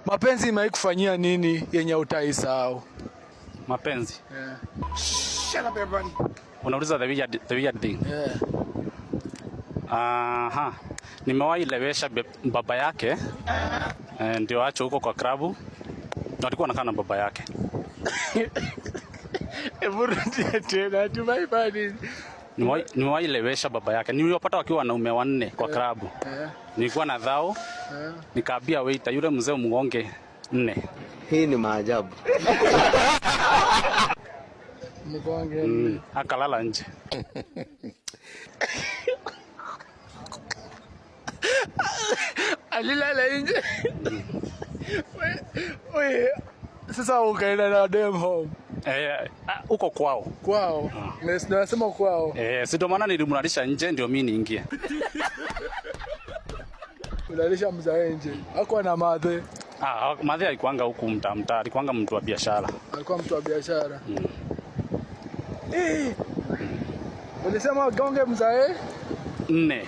Mapenzi imeikufanyia nini yenye utaisahau? Mapenzi? Yeah. Shut up everybody. Unauliza the weird thing. Yeah. Aha. Nimewahi lewesha baba yake. Ndio acho huko kwa klabu. Na alikuwa anakaa na baba yake. Eburudia tena tumaibani. Nimewahi lewesha baba yake. Niliwapata wakiwa wanaume wanne kwa klabu. Yeah. Nilikuwa na dhao. Yeah. Nikaambia waiter yule mzee muonge 4. Hii ni maajabu. Mgonge. Akalala nje. Alilala nje. Wewe sasa ukaenda na dem home. Uko kwao. Kwao. Nasema kwao. Si ndo maana nilimrudisha nje ndio mimi niingie. Unalisha mzae nje. Hakuwa na madhe. Madhe alikuanga huku mtaa, alikuanga mtu wa biashara. Alikuwa mtu wa biashara. Ulisema gonge mzae 4.